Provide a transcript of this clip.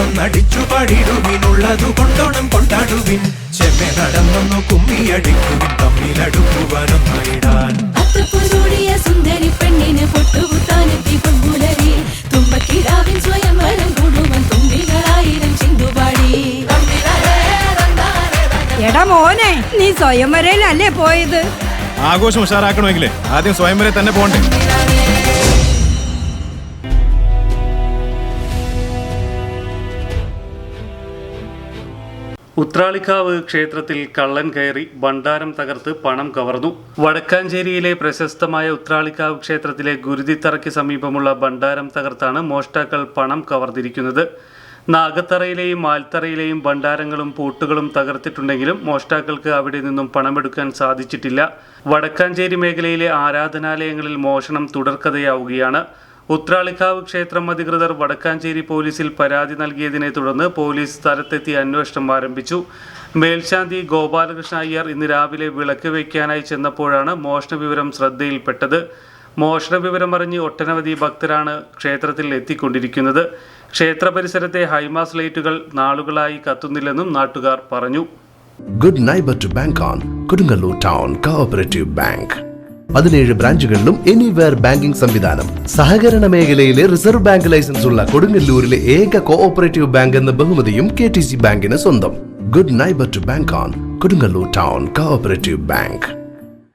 ഒന്നടിച്ചു പാടിടുവിനുള്ളതു കൊണ്ടോണം കൊണ്ടാടുവിൻ. ചെമ്മെ നടന്നൊന്നു കുമ്മിയടിക്കുവിൻ, തമ്മിലടുക്കുവാനൊന്നായിടാൻ. സുന്ദരി പെണ്ണിന് പൊട്ടുകുത്താനെത്തി പൊൻപുലരി, തുമ്പക്കിടാവിൻ സ്വയംവരം കൂടുവൻ തുമ്പികളായിരം ചിന്തുപാടി. എടാ മോനെ, നീ സ്വയംവരയിലല്ലേ പോയത്? ആഘോഷം ഉഷാറാക്കണമെങ്കിലേ ആദ്യം സ്വയംവരെ തന്നെ പോണ്ടേ. ഉത്രാളിക്കാവ് ക്ഷേത്രത്തിൽ കള്ളൻ കയറി ഭണ്ഡാരം തകർത്ത് പണം കവർന്നു. വടക്കാഞ്ചേരിയിലെ പ്രശസ്തമായ ഉത്രാളിക്കാവ് ക്ഷേത്രത്തിലെ ഗുരുതിത്തറയ്ക്ക് സമീപമുള്ള ഭണ്ഡാരം തകർത്താണ് മോഷ്ടാക്കൾ പണം കവർന്നിരിക്കുന്നത്. നാഗത്തറയിലെയും മാൽത്തറയിലെയും ഭണ്ഡാരങ്ങളും പൂട്ടുകളും തകർത്തിട്ടുണ്ടെങ്കിലും മോഷ്ടാക്കൾക്ക് അവിടെ നിന്നും പണമെടുക്കാൻ സാധിച്ചിട്ടില്ല. വടക്കാഞ്ചേരി മേഖലയിലെ ആരാധനാലയങ്ങളിൽ മോഷണം തുടർക്കഥയാവുകയാണ്. ഉത്രാളിക്കാവ് ക്ഷേത്രം അധികൃതർ വടക്കാഞ്ചേരി പോലീസിൽ പരാതി നൽകിയതിനെ തുടർന്ന് പോലീസ് സ്ഥലത്തെത്തി അന്വേഷണം ആരംഭിച്ചു. മേൽശാന്തി ഗോപാലകൃഷ്ണ അയ്യർ ഇന്ന് രാവിലെ വിളക്ക് വയ്ക്കാനായി ചെന്നപ്പോഴാണ് മോഷണ വിവരം ശ്രദ്ധയിൽപ്പെട്ടത്. മോഷണ വിവരമറിഞ്ഞ് ഒട്ടനവധി ഭക്തരാണ് ക്ഷേത്രത്തിൽ എത്തിക്കൊണ്ടിരിക്കുന്നത്. ക്ഷേത്ര പരിസരത്തെ ഹൈമാസ് ലൈറ്റുകൾ നാളുകളായി കത്തുന്നില്ലെന്നും നാട്ടുകാർ പറഞ്ഞു. Good neighbour to bank on Kodungallur town cooperative bank. 17 ബ്രാഞ്ചുകളിലും എനിവെയർ ബാങ്കിംഗ് സംവിധാനം. സഹകരണ മേഖലയിലെ റിസർവ് ബാങ്ക് ലൈസൻസ് ഉള്ള കൊടുങ്ങല്ലൂരിലെ ഏക കോഓപ്പറേറ്റീവ് ബാങ്ക് എന്ന ബഹുമതിയും KTC ബാങ്കിന് സ്വന്തം. Good neighbour to bank on Kodungallur town cooperative bank.